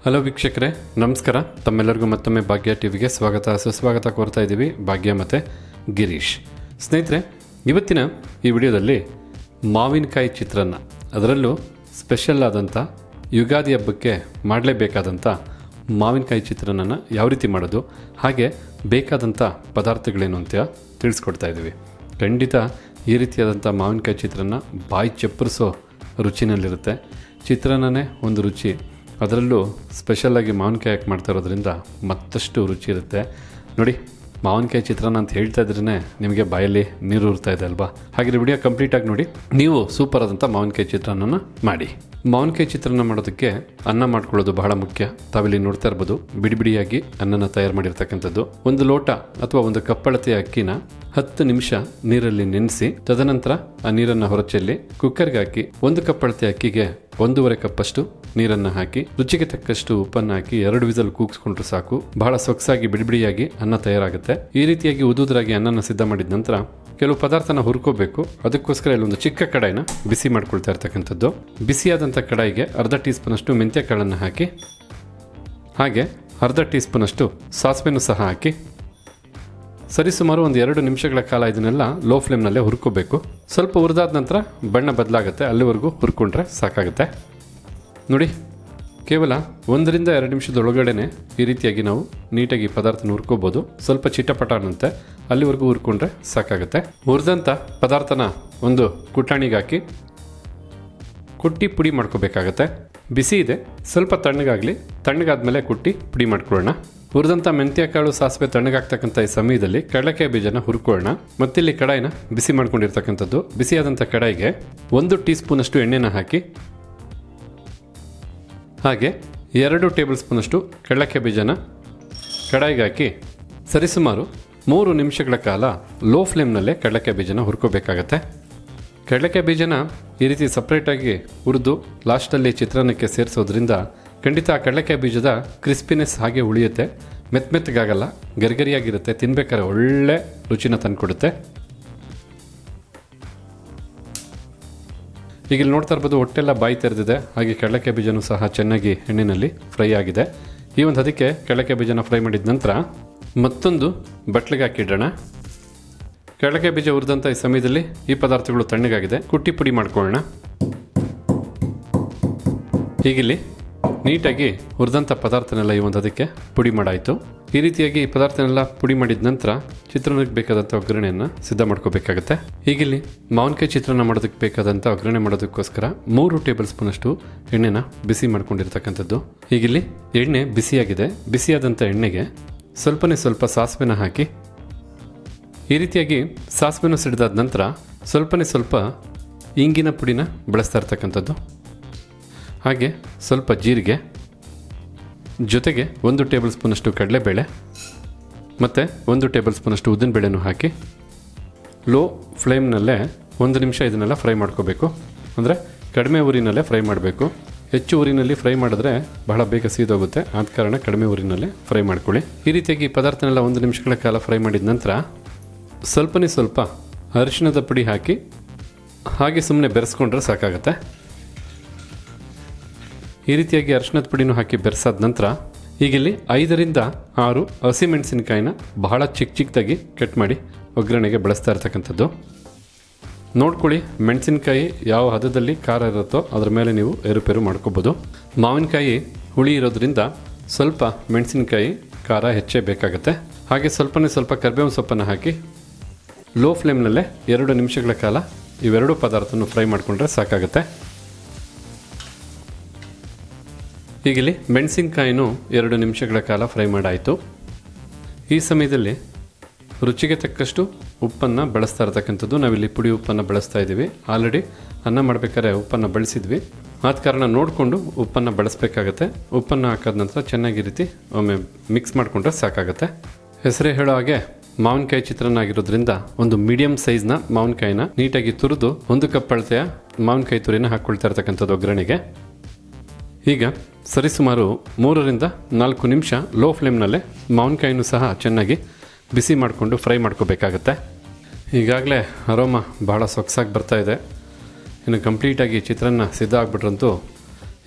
Hello ವೀಕ್ಷಕರೇ, ನಮಸ್ಕಾರ. ತಮ್ಮೆಲ್ಲರಿಗೂ ಮತ್ತೊಮ್ಮೆ ಭಾಗ್ಯ ಟಿವಿಗೆ ಸುಸ್ವಾಗತ ಕೋರ್ತಾ ಇದ್ದೀವಿ. ಭಾಗ್ಯ ಮತ್ತು ಗಿರೀಶ್. ಸ್ನೇಹಿತರೆ, ಇವತ್ತಿನ ಈ ವಿಡಿಯೋದಲ್ಲಿ ಮಾವಿನಕಾಯಿ ಚಿತ್ರಾನ್ನ, ಅದರಲ್ಲೂ ಸ್ಪೆಷಲ್ ಆದಂಥ ಯುಗಾದಿ ಹಬ್ಬಕ್ಕೆ ಮಾಡಲೇಬೇಕಾದಂಥ ಮಾವಿನಕಾಯಿ ಚಿತ್ರಾನ್ನ ಯಾವ ರೀತಿ ಮಾಡೋದು, ಹಾಗೆ ಬೇಕಾದಂಥ ಪದಾರ್ಥಗಳೇನು ಅಂತ ತಿಳಿಸ್ಕೊಡ್ತಾ ಇದ್ದೀವಿ. ಖಂಡಿತ ಈ ರೀತಿಯಾದಂಥ ಮಾವಿನಕಾಯಿ ಚಿತ್ರಾನ್ನ ಬಾಯಿ ಚಪ್ಪರಿಸೋ ರುಚಿನಲ್ಲಿರುತ್ತೆ. ಚಿತ್ರಾನ್ನನೇ ಒಂದು ರುಚಿ, ಅದರಲ್ಲೂ ಸ್ಪೆಷಲಾಗಿ ಮಾವಿನಕಾಯಿ ಹಾಕಿ ಮಾಡ್ತಾ ಇರೋದ್ರಿಂದ ಮತ್ತಷ್ಟು ರುಚಿ ಇರುತ್ತೆ. ನೋಡಿ, ಮಾವಿನಕಾಯಿ ಚಿತ್ರಾನ್ನ ಅಂತ ಹೇಳ್ತಾ ಇದ್ರೇ ನಿಮಗೆ ಬಾಯಲ್ಲಿ ನೀರು ಉರ್ತಾ ಇದೆ ಅಲ್ವಾ? ಹಾಗೆ ವಿಡಿಯೋ ಕಂಪ್ಲೀಟಾಗಿ ನೋಡಿ, ನೀವು ಸೂಪರ್ ಆದಂಥ ಮಾವಿನಕಾಯಿ ಚಿತ್ರಾನ್ನ ಮಾಡಿ. ಮಾವಿನಕಾಯಿ ಚಿತ್ರಾನ್ನ ಮಾಡೋದಕ್ಕೆ ಅನ್ನ ಮಾಡ್ಕೊಳ್ಳೋದು ಬಹಳ ಮುಖ್ಯ. ತಾವಿಲ್ಲಿ ನೋಡ್ತಾ ಇರ್ಬೋದು, ಬಿಡಿ ಬಿಡಿಯಾಗಿ ಅನ್ನನ ತಯಾರು ಮಾಡಿರ್ತಕ್ಕಂಥದ್ದು. ಒಂದು ಲೋಟ ಅಥವಾ ಒಂದು ಕಪ್ಪಳತೆಯ ಅಕ್ಕಿನ 10 ನಿಮಿಷ ನೀರಲ್ಲಿ ನೆನೆಸಿ, ತದನಂತರ ಆ ನೀರನ್ನು ಹೊರಚೆಲ್ಲಿ ಕುಕ್ಕರ್ಗೆ ಹಾಕಿ 1 ಕಪ್ ಅಳತೆ ಅಕ್ಕಿಗೆ 1.5 ಕಪ್ಪಷ್ಟು ನೀರನ್ನು ಹಾಕಿ, ರುಚಿಗೆ ತಕ್ಕಷ್ಟು ಉಪ್ಪನ್ನು ಹಾಕಿ 2 ವಿಸಲ್ ಕೂಗಿಸ್ಕೊಂಡ್ರೆ ಸಾಕು. ಬಹಳ ಸೊಗಸಾಗಿ ಬಿಡಿಬಿಡಿಯಾಗಿ ಅನ್ನ ತಯಾರಾಗುತ್ತೆ. ಈ ರೀತಿಯಾಗಿ ಉದುದ್ರಾಗಿ ಅನ್ನನ ಸಿದ್ಧ ಮಾಡಿದ ನಂತರ ಕೆಲವು ಪದಾರ್ಥನ ಹುರ್ಕೋಬೇಕು. ಅದಕ್ಕೋಸ್ಕರ ಇಲ್ಲೊಂದು ಚಿಕ್ಕ ಕಡಾಯಿನ ಬಿಸಿ ಮಾಡ್ಕೊಳ್ತಾ ಇರ್ತಕ್ಕಂಥದ್ದು. ಬಿಸಿಯಾದಂಥ ಕಡಾಯಿಗೆ ಅರ್ಧ ಟೀ ಸ್ಪೂನ್ ಅಷ್ಟು ಮೆಂತ್ಯ ಕಾಳನ್ನು ಹಾಕಿ, ಹಾಗೆ ಅರ್ಧ ಟೀ ಸ್ಪೂನ್ ಅಷ್ಟು ಸಾಸಿವೆನೂ ಸಹ ಹಾಕಿ, ಸರಿಸುಮಾರು ಒಂದು 2 ನಿಮಿಷಗಳ ಕಾಲ ಇದನ್ನೆಲ್ಲ ಲೋ ಫ್ಲೇಮ್ನಲ್ಲೇ ಹುರ್ಕೋಬೇಕು. ಸ್ವಲ್ಪ ಹುರಿದಾದ ನಂತರ ಬಣ್ಣ ಬದಲಾಗುತ್ತೆ, ಅಲ್ಲಿವರೆಗೂ ಹುರ್ಕೊಂಡ್ರೆ ಸಾಕಾಗುತ್ತೆ. ನೋಡಿ, ಕೇವಲ 1 ರಿಂದ 2 ನಿಮಿಷದೊಳಗಡೆ ಈ ರೀತಿಯಾಗಿ ನಾವು ನೀಟಾಗಿ ಪದಾರ್ಥನ ಹುರ್ಕೋಬೋದು. ಸ್ವಲ್ಪ ಚಿಟಪಟಾನಂತೆ ಅಲ್ಲಿವರೆಗೂ ಹುರ್ಕೊಂಡ್ರೆ ಸಾಕಾಗುತ್ತೆ. ಹುರಿದಂಥ ಪದಾರ್ಥನ ಒಂದು ಕುಟ್ಟಾಣಿಗೆ ಹಾಕಿ ಕುಟ್ಟಿ ಪುಡಿ ಮಾಡ್ಕೋಬೇಕಾಗತ್ತೆ. ಬಿಸಿ ಇದೆ, ಸ್ವಲ್ಪ ತಣ್ಣಗಾಗಲಿ. ತಣ್ಣಗಾದ್ಮೇಲೆ ಕುಟ್ಟಿ ಪುಡಿ ಮಾಡ್ಕೊಳ್ಳೋಣ. ಹುರಿದಂಥ ಮೆಂತ್ಯ ಕಾಳು, ಸಾಸಿವೆ ತಣ್ಣಗಾಗ್ತಕ್ಕಂಥ ಈ ಸಮಯದಲ್ಲಿ ಕಡಲೆಕಾಯಿ ಬೀಜನ ಹುರ್ಕೊಳ್ಳೋಣ. ಮತ್ತಿಲ್ಲಿ ಕಡಾಯಿನ ಬಿಸಿ ಮಾಡ್ಕೊಂಡಿರ್ತಕ್ಕಂಥದ್ದು. ಬಿಸಿಯಾದಂಥ ಕಡಾಯಿಗೆ 1 ಟೀ ಸ್ಪೂನ್ ಅಷ್ಟು ಎಣ್ಣೆನ ಹಾಕಿ, ಹಾಗೆ 2 ಟೇಬಲ್ ಸ್ಪೂನ್ ಅಷ್ಟು ಕಡಲೆಕಾಯಿ ಬೀಜನ ಕಡಾಯಿಗೆ ಹಾಕಿ ಸರಿಸುಮಾರು 3 ನಿಮಿಷಗಳ ಕಾಲ ಲೋ ಫ್ಲೇಮ್ನಲ್ಲೇ ಕಡಲೆಕಾಯಿ ಬೀಜನ ಹುರ್ಕೋಬೇಕಾಗತ್ತೆ. ಕಡಲೆಕಾಯಿ ಬೀಜನ ಈ ರೀತಿ ಸಪ್ರೇಟಾಗಿ ಹುರಿದು ಲಾಸ್ಟಲ್ಲಿ ಚಿತ್ರಾನ್ನಕ್ಕೆ ಸೇರಿಸೋದ್ರಿಂದ ಖಂಡಿತ ಆ ಕಡಲೆಕಾಯಿ ಬೀಜದ ಕ್ರಿಸ್ಪಿನೆಸ್ ಹಾಗೆ ಉಳಿಯುತ್ತೆ. ಮೆತ್ತಗಾಗಲ್ಲ, ಗರಿಗರಿಯಾಗಿರುತ್ತೆ. ತಿನ್ಬೇಕಾದ್ರೆ ಒಳ್ಳೆ ರುಚಿನ ತಂದುಕೊಡುತ್ತೆ. ಈಗ ಇಲ್ಲಿ ನೋಡ್ತಾ ಇರ್ಬೋದು, ಹೊಟ್ಟೆಲ್ಲ ಬಾಯಿ ತೆರೆದಿದೆ. ಹಾಗೆ ಕಡಲೆಕಾಯಿ ಬೀಜನೂ ಸಹ ಚೆನ್ನಾಗಿ ಎಣ್ಣೆಯಲ್ಲಿ ಫ್ರೈ ಆಗಿದೆ. ಈ ಒಂದು ಅದಕ್ಕೆ ಕಡಲೆಕಾಯಿ ಬೀಜನ ಫ್ರೈ ಮಾಡಿದ ನಂತರ ಮತ್ತೊಂದು ಬಟ್ಲಿಗೆ ಹಾಕಿಡೋಣ. ಕಡಲೆಕಾಯಿ ಬೀಜ ಹುರಿದಂಥ ಈ ಸಮಯದಲ್ಲಿ ಈ ಪದಾರ್ಥಗಳು ತಣ್ಣಗಾಗಿದೆ. ಕುಟ್ಟಿ ಪುಡಿ ಮಾಡ್ಕೊಳ್ಳೋಣ. ಹೀಗಿಲ್ಲಿ ನೀಟಾಗಿ ಹುರಿದಂಥ ಪದಾರ್ಥನೆಲ್ಲ ಈ ಒಂದು ಅದಕ್ಕೆ ಪುಡಿ ಮಾಡಾಯಿತು. ಈ ರೀತಿಯಾಗಿ ಈ ಪದಾರ್ಥನೆಲ್ಲ ಪುಡಿ ಮಾಡಿದ ನಂತರ ಚಿತ್ರಾನ್ನಕ್ಕೆ ಬೇಕಾದಂಥ ಒಗ್ಗರಣೆಯನ್ನು ಸಿದ್ಧ ಮಾಡ್ಕೋಬೇಕಾಗತ್ತೆ. ಹೀಗಿಲ್ಲಿ ಮಾವಿನಕಾಯಿ ಚಿತ್ರಾನ್ನ ಮಾಡೋದಕ್ಕೆ ಬೇಕಾದಂಥ ಒಗ್ಗರಣೆ ಮಾಡೋದಕ್ಕೋಸ್ಕರ 3 ಟೇಬಲ್ ಸ್ಪೂನ್ ಅಷ್ಟು ಎಣ್ಣೆನ ಬಿಸಿ ಮಾಡ್ಕೊಂಡಿರ್ತಕ್ಕಂಥದ್ದು. ಹೀಗಿಲ್ಲಿ ಎಣ್ಣೆ ಬಿಸಿಯಾಗಿದೆ. ಬಿಸಿಯಾದಂಥ ಎಣ್ಣೆಗೆ ಸ್ವಲ್ಪ ಸಾಸಿವೆನ ಹಾಕಿ, ಈ ರೀತಿಯಾಗಿ ಸಾಸಿವೆನ ಸಿಡಿದಾದ ನಂತರ ಸ್ವಲ್ಪ ಇಂಗಿನ ಪುಡಿನ ಬಳಸ್ತಾ ಇರ್ತಕ್ಕಂಥದ್ದು. ಹಾಗೆ ಸ್ವಲ್ಪ ಜೀರಿಗೆ, ಜೊತೆಗೆ 1 ಟೇಬಲ್ ಸ್ಪೂನ್ ಅಷ್ಟು ಕಡಲೆಬೇಳೆ ಮತ್ತು 1 ಟೇಬಲ್ ಸ್ಪೂನ್ ಅಷ್ಟು ಉದ್ದಿನಬೇಳೆನೂ ಹಾಕಿ ಲೋ ಫ್ಲೇಮ್ನಲ್ಲೇ 1 ನಿಮಿಷ ಇದನ್ನೆಲ್ಲ ಫ್ರೈ ಮಾಡ್ಕೋಬೇಕು. ಅಂದರೆ ಕಡಿಮೆ ಉರಿನಲ್ಲೇ ಫ್ರೈ ಮಾಡಬೇಕು. ಹೆಚ್ಚು ಉರಿನಲ್ಲಿ ಫ್ರೈ ಮಾಡಿದ್ರೆ ಬಹಳ ಬೇಗ ಸೀದೋಗುತ್ತೆ. ಆದ ಕಾರಣ ಕಡಿಮೆ ಉರಿನಲ್ಲೇ ಫ್ರೈ ಮಾಡ್ಕೊಳ್ಳಿ. ಈ ರೀತಿಯಾಗಿ ಪದಾರ್ಥನೆಲ್ಲ 1 ನಿಮಿಷಗಳ ಕಾಲ ಫ್ರೈ ಮಾಡಿದ ನಂತರ ಸ್ವಲ್ಪ ಅರಿಶಿಣದ ಪುಡಿ ಹಾಕಿ ಹಾಗೆ ಸುಮ್ಮನೆ ಬೆರೆಸ್ಕೊಂಡ್ರೆ ಸಾಕಾಗತ್ತೆ. ಈ ರೀತಿಯಾಗಿ ಅರಿಶಿಣದ ಪುಡಿನೂ ಹಾಕಿ ಬೆರೆಸಾದ ನಂತರ ಈಗಿಲ್ಲಿ 5 ರಿಂದ 6 ಹಸಿಮೆಣಸಿನಕಾಯಿನ ಬಹಳ ಚಿಕ್ಕದಾಗಿ ಕಟ್ ಮಾಡಿ ಒಗ್ಗರಣೆಗೆ ಬಳಸ್ತಾ ಇರ್ತಕ್ಕಂಥದ್ದು. ನೋಡ್ಕೊಳ್ಳಿ, ಮೆಣಸಿನಕಾಯಿ ಯಾವ ಹದದಲ್ಲಿ ಖಾರ ಇರುತ್ತೋ ಅದ್ರ ಮೇಲೆ ನೀವು ಏರುಪೇರು ಮಾಡ್ಕೋಬೋದು. ಮಾವಿನಕಾಯಿ ಹುಳಿ ಇರೋದ್ರಿಂದ ಸ್ವಲ್ಪ ಮೆಣಸಿನಕಾಯಿ ಖಾರ ಹೆಚ್ಚೇ ಬೇಕಾಗುತ್ತೆ. ಹಾಗೆ ಸ್ವಲ್ಪ ಕರಿಬೇವಿನ ಸೊಪ್ಪನ್ನು ಹಾಕಿ ಲೋ ಫ್ಲೇಮ್ನಲ್ಲೇ 2 ನಿಮಿಷಗಳ ಕಾಲ ಇವೆರಡೂ ಪದಾರ್ಥವನ್ನು ಫ್ರೈ ಮಾಡಿಕೊಂಡ್ರೆ ಸಾಕಾಗುತ್ತೆ. ಹೀಗಿಲ್ಲಿ ಮೆಣಸಿನಕಾಯಿನೂ 2 ನಿಮಿಷಗಳ ಕಾಲ ಫ್ರೈ ಮಾಡಾಯಿತು. ಈ ಸಮಯದಲ್ಲಿ ರುಚಿಗೆ ತಕ್ಕಷ್ಟು ಉಪ್ಪನ್ನು ಬಳಸ್ತಾ ಇರ್ತಕ್ಕಂಥದ್ದು. ನಾವಿಲ್ಲಿ ಪುಡಿ ಉಪ್ಪನ್ನು ಬಳಸ್ತಾ ಇದ್ದೀವಿ. ಆಲ್ರೆಡಿ ಅನ್ನ ಮಾಡಬೇಕಾದ್ರೆ ಉಪ್ಪನ್ನು ಬಳಸಿದ್ವಿ. ಆದ ಕಾರಣ ನೋಡಿಕೊಂಡು ಉಪ್ಪನ್ನು ಬಳಸಬೇಕಾಗತ್ತೆ. ಉಪ್ಪನ್ನು ಹಾಕಾದ ನಂತರ ಚೆನ್ನಾಗಿ ರೀತಿ ಒಮ್ಮೆ ಮಿಕ್ಸ್ ಮಾಡಿಕೊಂಡ್ರೆ ಸಾಕಾಗುತ್ತೆ. ಹೆಸರೇ ಹೇಳೋ ಹಾಗೆ ಮಾವಿನಕಾಯಿ ಚಿತ್ರಾನ್ನ ಆಗಿರೋದ್ರಿಂದ ಒಂದು ಮೀಡಿಯಂ ಸೈಜ್ನ ಮಾವಿನಕಾಯಿನ ನೀಟಾಗಿ ತುರಿದು 1 ಕಪ್ ಅಳತೆಯ ಮಾವಿನಕಾಯಿ ತುರಿನ ಹಾಕ್ಕೊಳ್ತಾ ಇರ್ತಕ್ಕಂಥದ್ದು ಒಗ್ಗರಣೆಗೆ. ಈಗ ಸರಿಸುಮಾರು 3 ರಿಂದ 4 ನಿಮಿಷ ಲೋ ಫ್ಲೇಮ್ನಲ್ಲೇ ಮಾವಿನಕಾಯಿನೂ ಸಹ ಚೆನ್ನಾಗಿ ಬಿಸಿ ಮಾಡಿಕೊಂಡು ಫ್ರೈ ಮಾಡ್ಕೋಬೇಕಾಗತ್ತೆ. ಈಗಾಗಲೇ ಅರೋಮ ಭಾಳ ಸೊಗಸಾಗಿ ಬರ್ತಾ ಇದೆ. ಇನ್ನು ಕಂಪ್ಲೀಟಾಗಿ ಚಿತ್ರಾನ್ನ ಸಿದ್ಧ ಆಗ್ಬಿಟ್ರಂತೂ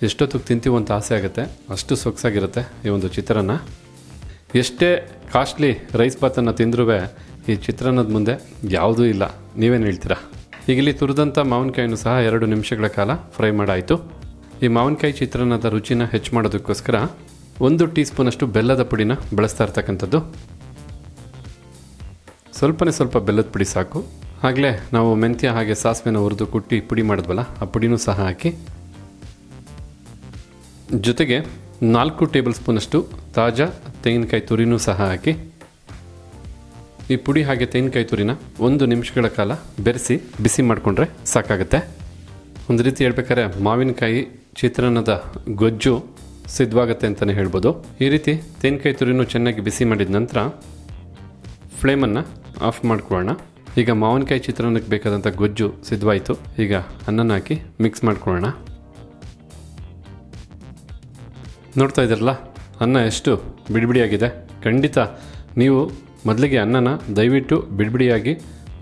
ಎಷ್ಟೊತ್ತಿಗೆ ತಿಂತೀವಿ ಅಂತ ಆಸೆ ಆಗುತ್ತೆ, ಅಷ್ಟು ಸೊಗಸಾಗಿರುತ್ತೆ ಈ ಒಂದು ಚಿತ್ರಾನ್ನ. ಎಷ್ಟೇ ಕಾಸ್ಟ್ಲಿ ರೈಸ್ ಬಾತನ್ನು ತಿಂದ್ರೂ ಈ ಚಿತ್ರಾನ್ನದ ಮುಂದೆ ಯಾವುದೂ ಇಲ್ಲ. ನೀವೇನು ಹೇಳ್ತೀರಾ? ಈಗ ಇಲ್ಲಿ ತುರಿದಂಥ ಮಾವಿನಕಾಯಿನೂ ಸಹ 2 ನಿಮಿಷಗಳ ಕಾಲ ಫ್ರೈ ಮಾಡಾಯಿತು. ಈ ಮಾವಿನಕಾಯಿ ಚಿತ್ರಾನ್ನದ ರುಚಿನ ಹೆಚ್ಚು ಮಾಡೋದಕ್ಕೋಸ್ಕರ 1 ಟೀ ಸ್ಪೂನಷ್ಟು ಬೆಲ್ಲದ ಪುಡಿನ ಬಳಸ್ತಾ ಇರ್ತಕ್ಕಂಥದ್ದು. ಸ್ವಲ್ಪ ಬೆಲ್ಲದ ಪುಡಿ ಸಾಕು. ಆಗಲೇ ನಾವು ಮೆಂತ್ಯ ಹಾಗೆ ಸಾಸಿವೆನ ಹುರಿದು ಕುಟ್ಟಿ ಪುಡಿ ಮಾಡಿದ್ವಲ್ಲ, ಆ ಪುಡಿನೂ ಸಹ ಹಾಕಿ, ಜೊತೆಗೆ 4 ಟೇಬಲ್ ಸ್ಪೂನಷ್ಟು ತಾಜಾ ತೆಂಗಿನಕಾಯಿ ತುರಿನೂ ಸಹ ಹಾಕಿ, ಈ ಪುಡಿ ಹಾಗೆ ತೆಂಗಿನಕಾಯಿ ತುರಿನ 1 ನಿಮಿಷಗಳ ಕಾಲ ಬೆರೆಸಿ ಬಿಸಿ ಮಾಡಿಕೊಂಡ್ರೆ ಸಾಕಾಗುತ್ತೆ. ಒಂದು ರೀತಿ ಹೇಳ್ಬೇಕಾದ್ರೆ ಮಾವಿನಕಾಯಿ ಚಿತ್ರಾನ್ನದ ಗೊಜ್ಜು ಸಿದ್ಧವಾಗುತ್ತೆ ಅಂತಲೇ ಹೇಳ್ಬೋದು. ಈ ರೀತಿ ತೆಂಗಿನಕಾಯಿ ತುರಿನೂ ಚೆನ್ನಾಗಿ ಬಿಸಿ ಮಾಡಿದ ನಂತರ ಫ್ಲೇಮನ್ನು ಆಫ್ ಮಾಡ್ಕೊಳ್ಳೋಣ. ಈಗ ಮಾವಿನಕಾಯಿ ಚಿತ್ರಾನ್ನಕ್ಕೆ ಬೇಕಾದಂಥ ಗೊಜ್ಜು ಸಿದ್ಧವಾಯಿತು. ಈಗ ಅನ್ನನ ಹಾಕಿ ಮಿಕ್ಸ್ ಮಾಡ್ಕೊಳ್ಳೋಣ. ನೋಡ್ತಾ ಇದ್ದೀರಲ್ಲ, ಅನ್ನ ಎಷ್ಟು ಬಿಡಿಬಿಡಿಯಾಗಿದೆ. ಖಂಡಿತ ನೀವು ಮೊದಲಿಗೆ ಅನ್ನನ ದಯವಿಟ್ಟು ಬಿಡಿಬಿಡಿಯಾಗಿ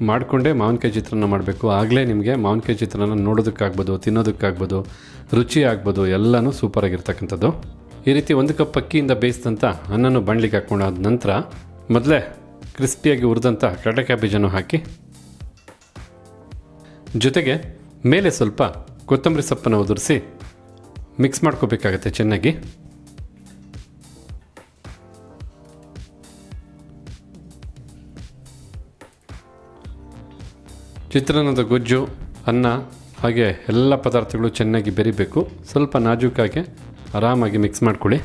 ಮಾಡಿಕೊಂಡೇ ಮಾವಿನಕಾಯಿ ಚಿತ್ರಾನ್ನ ಮಾಡಬೇಕು. ಆಗಲೇ ನಿಮಗೆ ಮಾವಿನಕಾಯಿ ಚಿತ್ರಾನ್ನ ನೋಡೋದಕ್ಕಾಗ್ಬೋದು, ತಿನ್ನೋದಕ್ಕಾಗ್ಬೋದು, ರುಚಿ ಆಗ್ಬೋದು, ಎಲ್ಲನೂ ಸೂಪರಾಗಿರ್ತಕ್ಕಂಥದ್ದು. ಈ ರೀತಿ 1 ಕಪ್ ಅಕ್ಕಿಯಿಂದ ಬೇಯಿಸಿದಂಥ ಅನ್ನನೂ ಬಾಣಲಿಗೆ ಹಾಕ್ಕೊಂಡಾದ ನಂತರ ಮೊದಲೇ ಕ್ರಿಸ್ಪಿಯಾಗಿ ಹುರಿದಂಥ ಕಡಲೆಕಾಯಿ ಬೀಜನೂ ಹಾಕಿ, ಜೊತೆಗೆ ಮೇಲೆ ಸ್ವಲ್ಪ ಕೊತ್ತಂಬರಿ ಸೊಪ್ಪನ್ನು ಉದುರಿಸಿ ಮಿಕ್ಸ್ ಮಾಡ್ಕೋಬೇಕಾಗತ್ತೆ ಚೆನ್ನಾಗಿ. ಚಿತ್ರಾನ್ನದ ಗೊಜ್ಜು, ಅನ್ನ ಹಾಗೆ ಎಲ್ಲ ಪದಾರ್ಥಗಳು ಚೆನ್ನಾಗಿ ಬೆರಿಬೇಕು. ಸ್ವಲ್ಪ ನಾಜೂಕಾಗಿ ಆರಾಮಾಗಿ ಮಿಕ್ಸ್ ಮಾಡ್ಕೊಳ್ಳಿ.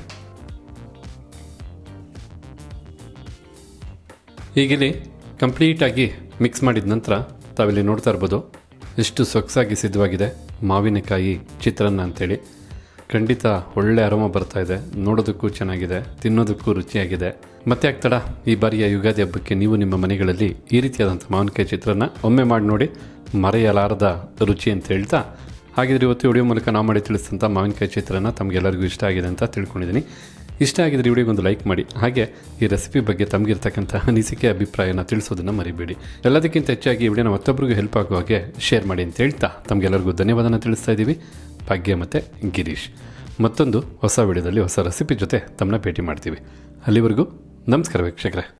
ಈಗಿಲ್ಲಿ ಕಂಪ್ಲೀಟಾಗಿ ಮಿಕ್ಸ್ ಮಾಡಿದ ನಂತರ ತಾವಿಲ್ಲಿ ನೋಡ್ತಾ ಇರ್ಬೋದು ಎಷ್ಟು ಸೊಗಸಾಗಿ ಸಿದ್ಧವಾಗಿದೆ ಮಾವಿನಕಾಯಿ ಚಿತ್ರಾನ್ನ ಅಂಥೇಳಿ. ಖಂಡಿತ ಒಳ್ಳೆ ಅರೋಮ ಬರ್ತಾ ಇದೆ, ನೋಡೋದಕ್ಕೂ ಚೆನ್ನಾಗಿದೆ, ತಿನ್ನೋದಕ್ಕೂ ರುಚಿಯಾಗಿದೆ. ಮತ್ತೆ ಆಗ್ತಡ ಈ ಬಾರಿಯ ಯುಗಾದಿ ಹಬ್ಬಕ್ಕೆ ನೀವು ನಿಮ್ಮ ಮನೆಗಳಲ್ಲಿ ಈ ರೀತಿಯಾದಂಥ ಮಾವಿನಕಾಯಿ ಚಿತ್ರಾನ್ನ ಒಮ್ಮೆ ಮಾಡಿ ನೋಡಿ, ಮರೆಯಲಾರದ ರುಚಿ ಅಂತ ಹೇಳ್ತಾ, ಹಾಗಿದ್ರೆ ಇವತ್ತು ವಿಡಿಯೋ ಮೂಲಕ ನಾವು ಮಾಡಿ ತಿಳಿಸಿದಂಥ ಮಾವಿನಕಾಯಿ ಚಿತ್ರಾನ್ನ ತಮಗೆಲ್ಲರಿಗೂ ಇಷ್ಟ ಆಗಿದೆ ಅಂತ ತಿಳ್ಕೊಂಡಿದ್ದೀನಿ. ಇಷ್ಟ ಆಗಿದ್ರೆ ವಿಡಿಯೋಗೊಂದು ಲೈಕ್ ಮಾಡಿ, ಹಾಗೆ ಈ ರೆಸಿಪಿ ಬಗ್ಗೆ ತಮಗಿರ್ತಕ್ಕಂಥ ಅನಿಸಿಕೆ ಅಭಿಪ್ರಾಯನ ತಿಳಿಸೋದನ್ನು ಮರಿಬೇಡಿ. ಎಲ್ಲದಕ್ಕಿಂತ ಹೆಚ್ಚಾಗಿ ಈ ವಿಡಿಯೋನ ಮತ್ತೊಬ್ಬರಿಗೂ ಹೆಲ್ಪ್ ಆಗುವ ಹಾಗೆ ಶೇರ್ ಮಾಡಿ ಅಂತ ಹೇಳ್ತಾ ತಮಗೆಲ್ಲರಿಗೂ ಧನ್ಯವಾದನ ತಿಳಿಸ್ತಾ ಇದ್ದೀವಿ. ಭಾಗ್ಯ ಮತ್ತು ಗಿರೀಶ್. ಮತ್ತೊಂದು ಹೊಸ ವಿಡಿಯೋದಲ್ಲಿ ಹೊಸ ರೆಸಿಪಿ ಜೊತೆ ತಮ್ಮನ್ನ ಭೇಟಿ ಮಾಡ್ತೀವಿ. ಅಲ್ಲಿವರೆಗೂ ನಮಸ್ಕಾರ ವೀಕ್ಷಕರೇ.